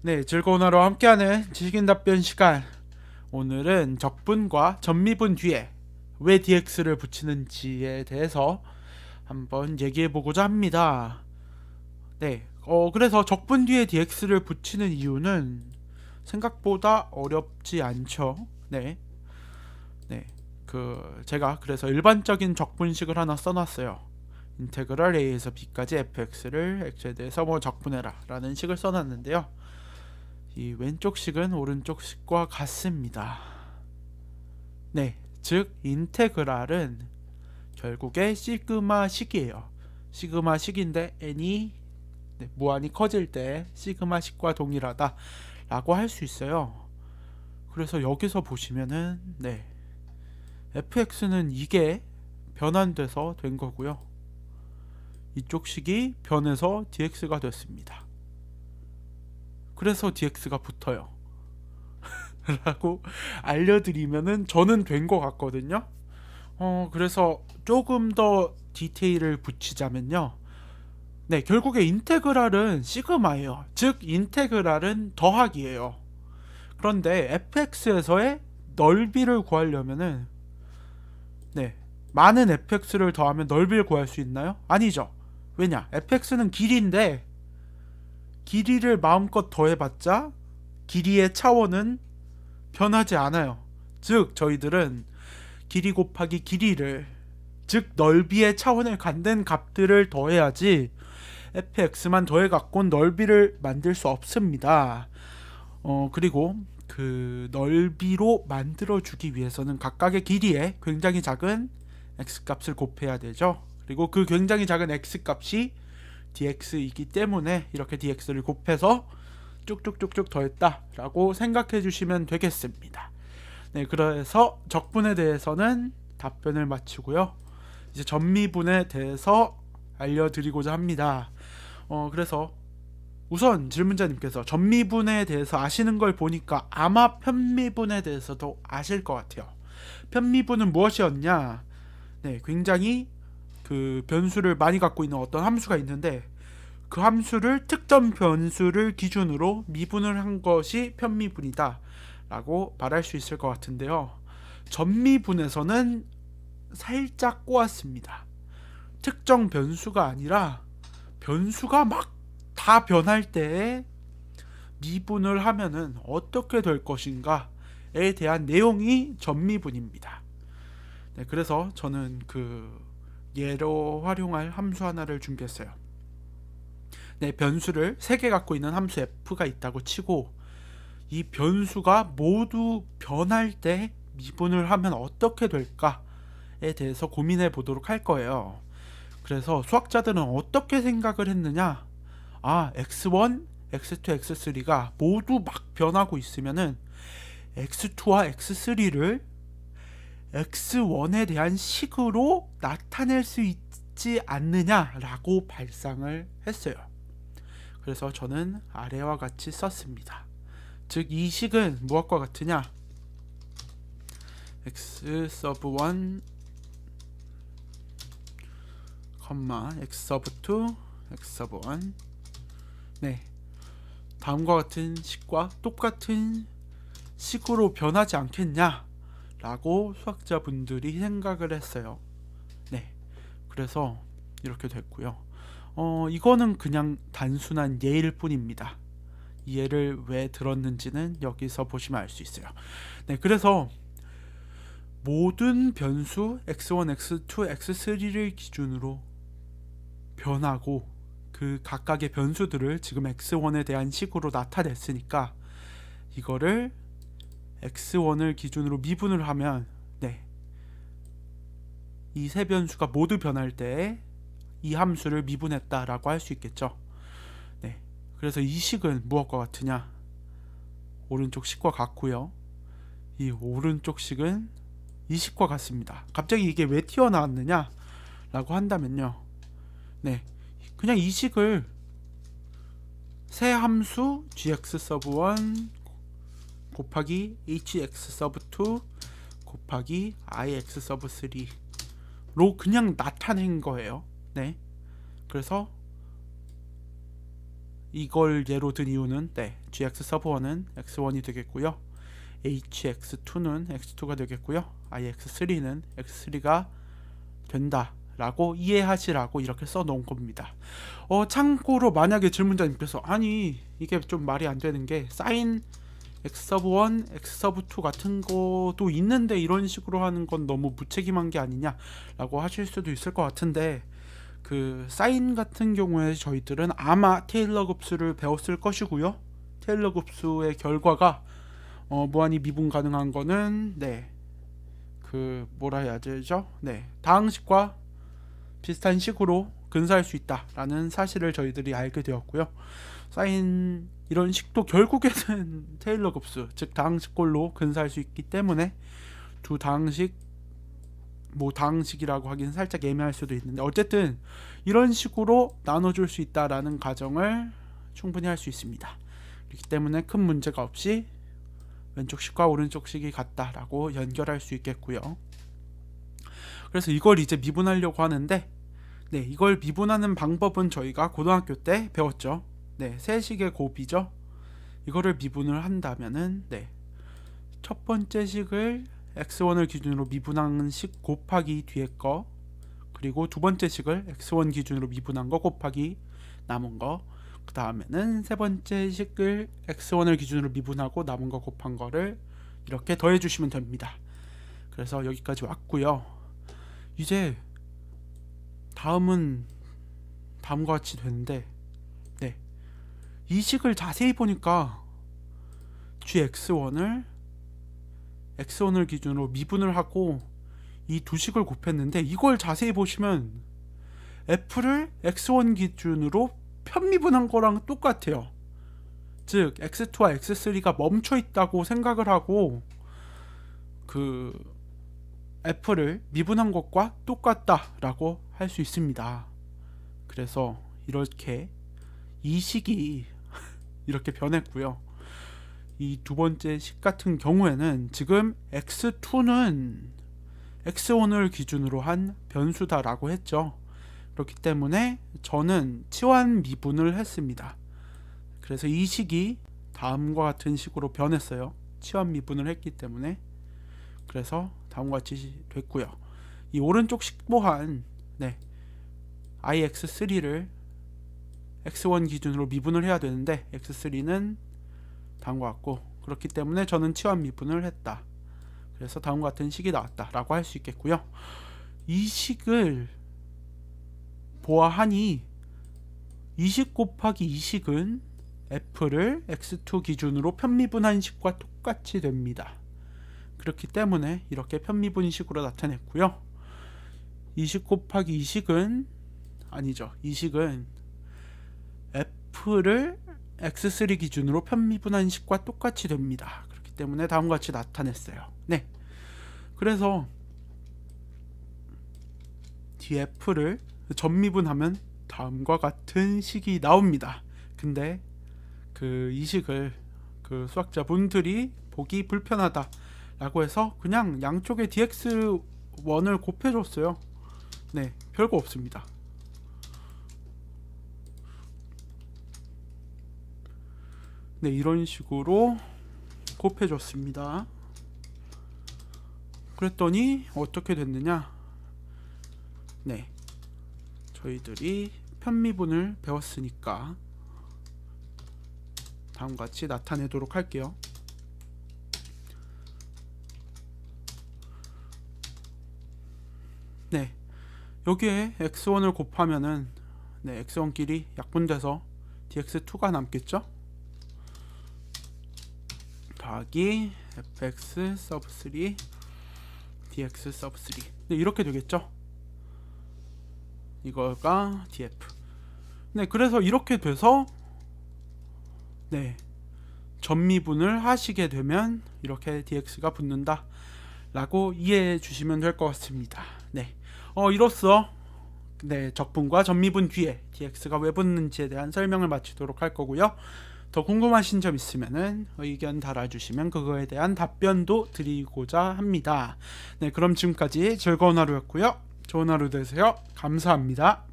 네, 즐거운 하루 함께하는 지식인 답변 시간. 오늘은 적분과 전미분 뒤에 왜 DX를 붙이는지에 대해서 한번 얘기해 보고자 합니다. 네, 그래서 적분 뒤에 DX를 붙이는 이유는 생각보다 어렵지 않죠. 네, 네, 제가 그래서 일반적인 적분식을 하나 써놨어요. 인테그랄 A에서 B까지 fx를 x에 대해서 적분해라 라는 식을 써놨는데요. 이 왼쪽 식은 오른쪽 식과 같습니다. 네, 즉 인테그랄은 결국에 시그마 식이에요. 시그마 식인데 n이 무한히 커질 때 시그마 식과 동일하다 라고 할 수 있어요. 그래서 여기서 보시면은 fx는 이게 변환돼서 된 거고요. 이쪽 식이 변해서 dx가 됐습니다. 그래서 dx가 붙어요 라고 알려드리면은 저는 된 것 같거든요. 그래서 조금 더 디테일을 붙이자면요. 네, 결국에 인테그랄은 시그마예요. 즉 인테그랄은 더하기예요. 그런데 fx에서의 넓이를 구하려면은 많은 fx를 더하면 넓이를 구할 수 있나요? 아니죠. 왜냐? fx는 길이인데 길이를 마음껏 더해봤자 길이의 차원은 변하지 않아요. 즉 저희들은 길이 곱하기 길이를, 즉 넓이의 차원을 갖는 값들을 더해야지 fx만 더해갖고 넓이를 만들 수 없습니다. 그리고 그 넓이로 만들어주기 위해서는 각각의 길이에 굉장히 작은 x값을 곱해야 되죠. 그리고 그 굉장히 작은 x값이 dx이기 때문에 이렇게 dx를 곱해서 쭉쭉쭉쭉 더했다라고 생각해 주시면 되겠습니다. 네, 그래서 적분에 대해서는 답변을 마치고요. 이제 전미분에 대해서 알려드리고자 합니다. 그래서 우선 질문자님께서 전미분에 대해서 아시는 걸 보니까 아마 편미분에 대해서도 아실 것 같아요. 편미분은 무엇이었냐? 네, 굉장히 그 변수를 많이 갖고 있는 어떤 함수가 있는데 그 함수를 특정 변수를 기준으로 미분을 한 것이 편미분이다 라고 말할 수 있을 것 같은데요. 전미분에서는 살짝 꼬았습니다. 특정 변수가 아니라 변수가 막 다 변할 때에 미분을 하면은 어떻게 될 것인가에 대한 내용이 전미분입니다. 네, 그래서 저는 그 예로 활용할 함수 하나를 준비했어요. 네, 변수를 3개 갖고 있는 함수 f가 있다고 치고 이 변수가 모두 변할 때 미분을 하면 어떻게 될까에 대해서 고민해 보도록 할 거예요. 그래서 수학자들은 어떻게 생각을 했느냐? x1, x2, x3가 모두 막 변하고 있으면은 x2와 x3를 x1에 대한 식으로 나타낼 수 있지 않느냐라고 발상을 했어요. 그래서 저는 아래와 같이 썼습니다. 즉 이 식은 무엇과 같으냐? x sub 1, x sub 2, x sub 1. 네, 다음과 같은 식과 똑같은 식으로 변하지 않겠냐? 라고 수학자분들이 생각을 했어요. 네, 그래서 이렇게 됐고요. 이거는 그냥 단순한 예일 뿐입니다. 이 예를 왜 들었는지는 여기서 보시면 알 수 있어요. 네, 그래서 모든 변수 x1, x2, x3를 기준으로 변하고 그 각각의 변수들을 지금 x1에 대한 식으로 나타냈으니까 이거를 x1을 기준으로 미분을 하면 이 세 변수가 모두 변할 때 이 함수를 미분했다라고 할 수 있겠죠. 네, 그래서 이 식은 무엇과 같으냐? 오른쪽 식과 같고요. 이 오른쪽 식은 이 식과 같습니다. 갑자기 이게 왜 튀어나왔느냐? 라고 한다면요. 네, 그냥 이 식을 새 함수 gx sub 1 곱하기 hx sub 2 곱하기 ix sub 3로 그냥 나타낸 거예요. 네, 그래서 이걸 예로 든 이유는 gx 서브 1은 x1이 되겠고요. hx2는 x2가 되겠고요. ix3는 x3가 된다 라고 이해하시라고 이렇게 써 놓은 겁니다. 참고로 만약에 질문자님께서 아니 이게 좀 말이 안 되는 게 사인 x 서브 1, x 서브 2 같은 것도 있는데 이런 식으로 하는 건 너무 무책임한 게 아니냐 라고 하실 수도 있을 것 같은데, 그 사인 같은 경우에 저희들은 아마 테일러 급수를 배웠을 것이고요. 테일러 급수의 결과가 무한히 미분 가능한 거는 그 뭐라 해야 되죠? 다항식과 비슷한 식으로 근사할 수 있다라는 사실을 저희들이 알게 되었고요. 사인 이런 식도 결국에는 테일러 급수, 즉 다항식꼴로 근사할 수 있기 때문에 두 다항식, 뭐 다항식이라고 하기는 살짝 애매할 수도 있는데 어쨌든 이런 식으로 나눠줄 수 있다라는 가정을 충분히 할 수 있습니다. 그렇기 때문에 큰 문제가 없이 왼쪽 식과 오른쪽 식이 같다라고 연결할 수 있겠고요. 그래서 이걸 이제 미분하려고 하는데 이걸 미분하는 방법은 저희가 고등학교 때 배웠죠. 세식의 곱이죠. 이거를 미분을 한다면은 첫 번째 식을 x1을 기준으로 미분한 식 곱하기 뒤에 거, 그리고 두 번째 식을 x1 기준으로 미분한 거 곱하기 남은 거, 그 다음에는 세 번째 식을 x1을 기준으로 미분하고 남은 거 곱한 거를 이렇게 더해 주시면 됩니다. 그래서 여기까지 왔고요. 이제 다음은 다음과 같이 되는데 이 식을 자세히 보니까 gx1을 x1을 기준으로 미분을 하고 이 두 식을 곱했는데 이걸 자세히 보시면 f를 x1 기준으로 편미분한 거랑 똑같아요. 즉 x2와 x3가 멈춰 있다고 생각을 하고 그 f를 미분한 것과 똑같다라고 할 수 있습니다. 그래서 이렇게 이 식이 이렇게 변했고요. 이 두 번째 식 같은 경우에는 지금 x2는 x1을 기준으로 한 변수다라고 했죠. 그렇기 때문에 저는 치환 미분을 했습니다. 그래서 이 식이 다음과 같은 식으로 변했어요. 치환 미분을 했기 때문에. 그래서 다음과 같이 됐고요. 이 오른쪽 식 또한 ix3를 x1 기준으로 미분을 해야 되는데 x3는 다음과 같고, 그렇기 때문에 저는 치환 미분을 했다. 그래서 다음과 같은 식이 나왔다 라고 할 수 있겠고요. 이 식을 보아하니 이 식 곱하기 이 식은 f를 x2 기준으로 편미분한 식과 똑같이 됩니다. 그렇기 때문에 이렇게 편미분식으로 나타냈고요. 이 식 곱하기 이 식은 아니죠. 이 식은 f를 x3 기준으로 편미분한 식과 똑같이 됩니다. 그렇기 때문에 다음과 같이 나타냈어요. 그래서 df를 전미분하면 다음과 같은 식이 나옵니다. 근데 이 식을 수학자분들이 보기 불편하다 라고 해서 그냥 양쪽에 dx1을 곱해줬어요. 별거 없습니다. 이런 식으로 곱해줬습니다. 그랬더니 어떻게 됐느냐? 저희들이 편미분을 배웠으니까 다음과 같이 나타내도록 할게요. 여기에 x1을 곱하면은 x1끼리 약분돼서 dx2가 남겠죠? 더하기 fx 서브 3 dx 서브 3 이렇게 되겠죠? 이거가 df. 그래서 이렇게 돼서 전미분을 하시게 되면 이렇게 dx가 붙는다 라고 이해해 주시면 될 것 같습니다. 이로써 적분과 전미분 뒤에 dx가 왜 붙는지에 대한 설명을 마치도록 할 거고요. 더 궁금하신 점 있으면은 의견 달아주시면 그거에 대한 답변도 드리고자 합니다. 그럼 지금까지 즐거운 하루였고요. 좋은 하루 되세요. 감사합니다.